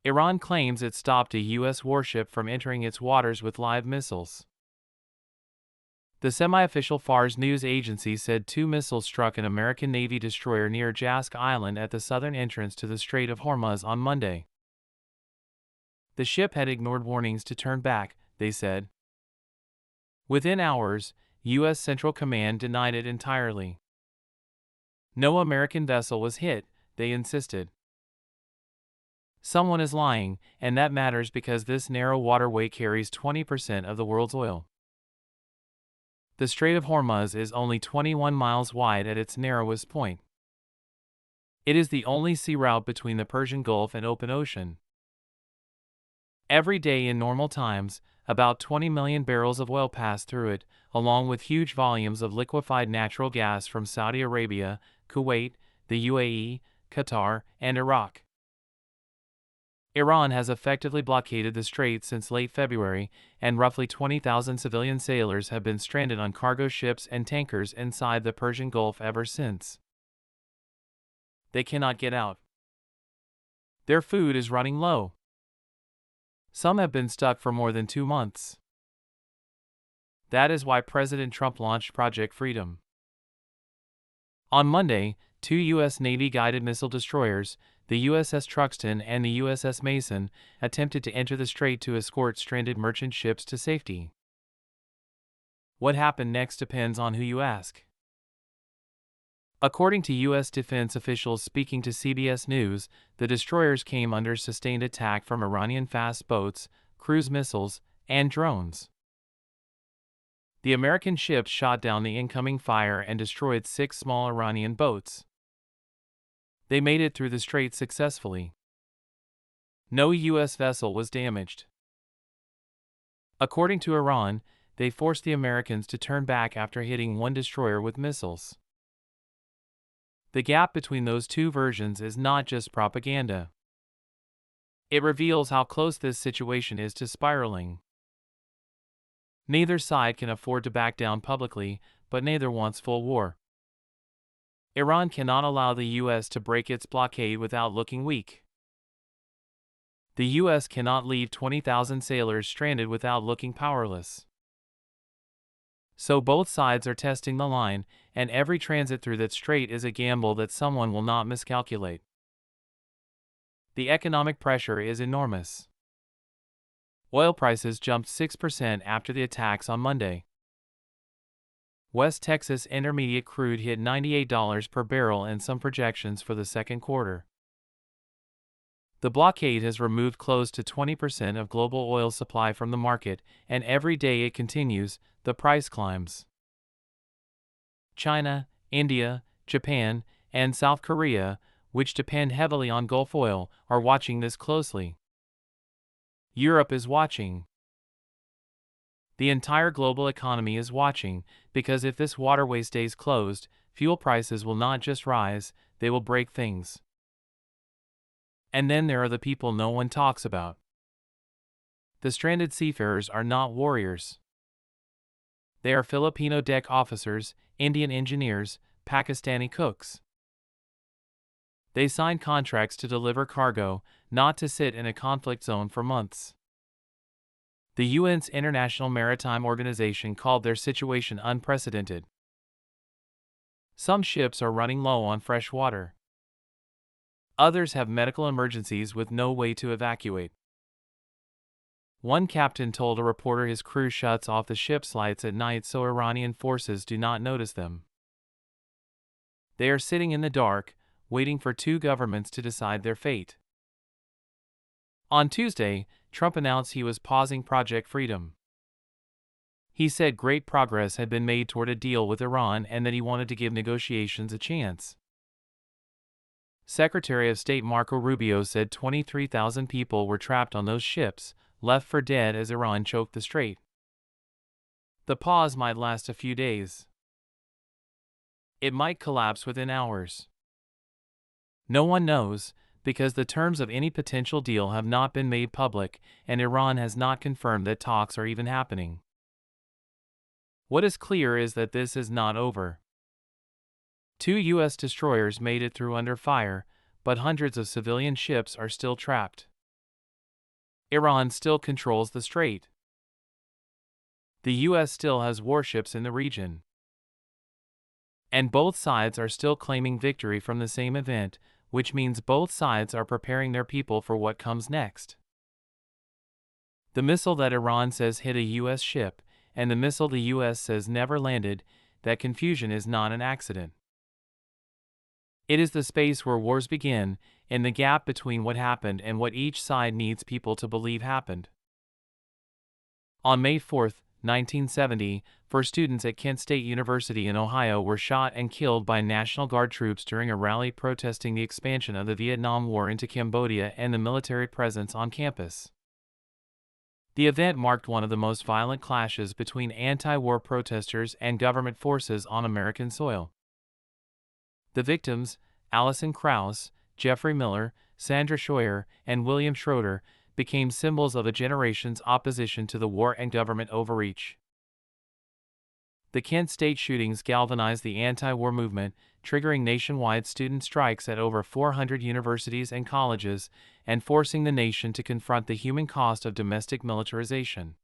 Iran claims it stopped a U.S. warship from entering its waters with live missiles. The semi-official Fars news agency said 2 missiles struck an American Navy destroyer near Jask Island at the southern entrance to the Strait of Hormuz on Monday. The ship had ignored warnings to turn back, they said. Within hours, U.S. Central Command denied it entirely. No American vessel was hit, they insisted. Someone is lying, and that matters because this narrow waterway carries 20% of the world's oil. The Strait of Hormuz is only 21 miles wide at its narrowest point. It is the only sea route between the Persian Gulf and open ocean. Every day in normal times, about 20 million barrels of oil pass through it, along with huge volumes of liquefied natural gas from Saudi Arabia, Kuwait, the UAE, Qatar, and Iraq. Iran has effectively blockaded the strait since late February, and roughly 20,000 civilian sailors have been stranded on cargo ships and tankers inside the Persian Gulf ever since. They cannot get out. Their food is running low. Some have been stuck for more than 2 months. That is why President Trump launched Project Freedom. On Monday, 2 U.S. Navy guided missile destroyers, the USS Truxtun and the USS Mason, attempted to enter the strait to escort stranded merchant ships to safety. What happened next depends on who you ask. According to U.S. defense officials speaking to CBS News, the destroyers came under sustained attack from Iranian fast boats, cruise missiles, and drones. The American ships shot down the incoming fire and destroyed 6 small Iranian boats. They made it through the strait successfully. No U.S. vessel was damaged. According to Iran, they forced the Americans to turn back after hitting 1 destroyer with missiles. The gap between those 2 versions is not just propaganda. It reveals how close this situation is to spiraling. Neither side can afford to back down publicly, but neither wants full war. Iran cannot allow the U.S. to break its blockade without looking weak. The U.S. cannot leave 20,000 sailors stranded without looking powerless. So both sides are testing the line, and every transit through that strait is a gamble that someone will not miscalculate. The economic pressure is enormous. Oil prices jumped 6% after the attacks on Monday. West Texas Intermediate crude hit $98 per barrel in some projections for the second quarter. The blockade has removed close to 20% of global oil supply from the market, and every day it continues, the price climbs. China, India, Japan, and South Korea, which depend heavily on Gulf oil, are watching this closely. Europe is watching. The entire global economy is watching, because if this waterway stays closed, fuel prices will not just rise, they will break things. And then there are the people no one talks about. The stranded seafarers are not warriors. They are Filipino deck officers, Indian engineers, Pakistani cooks. They signed contracts to deliver cargo, not to sit in a conflict zone for months. The UN's International Maritime Organization called their situation unprecedented. Some ships are running low on fresh water. Others have medical emergencies with no way to evacuate. One captain told a reporter his crew shuts off the ship's lights at night so Iranian forces do not notice them. They are sitting in the dark, waiting for 2 governments to decide their fate. On Tuesday, Trump announced he was pausing Project Freedom. He said great progress had been made toward a deal with Iran and that he wanted to give negotiations a chance. Secretary of State Marco Rubio said 23,000 people were trapped on those ships, left for dead as Iran choked the strait. The pause might last a few days. It might collapse within hours. No one knows, because the terms of any potential deal have not been made public, and Iran has not confirmed that talks are even happening. What is clear is that this is not over. 2 U.S. destroyers made it through under fire, but hundreds of civilian ships are still trapped. Iran still controls the strait. The US still has warships in the region. And both sides are still claiming victory from the same event, which means both sides are preparing their people for what comes next. The missile that Iran says hit a US ship, and the missile the US says never landed, that confusion is not an accident. It is the space where wars begin, in the gap between what happened and what each side needs people to believe happened. On May 4, 1970, 4 students at Kent State University in Ohio were shot and killed by National Guard troops during a rally protesting the expansion of the Vietnam War into Cambodia and the military presence on campus. The event marked one of the most violent clashes between anti-war protesters and government forces on American soil. The victims, Allison Krauss, Jeffrey Miller, Sandra Scheuer, and William Schroeder, became symbols of a generation's opposition to the war and government overreach. The Kent State shootings galvanized the anti-war movement, triggering nationwide student strikes at over 400 universities and colleges, and forcing the nation to confront the human cost of domestic militarization.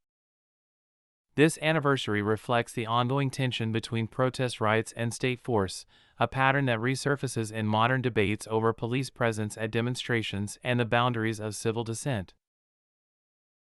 This anniversary reflects the ongoing tension between protest rights and state force, a pattern that resurfaces in modern debates over police presence at demonstrations and the boundaries of civil dissent.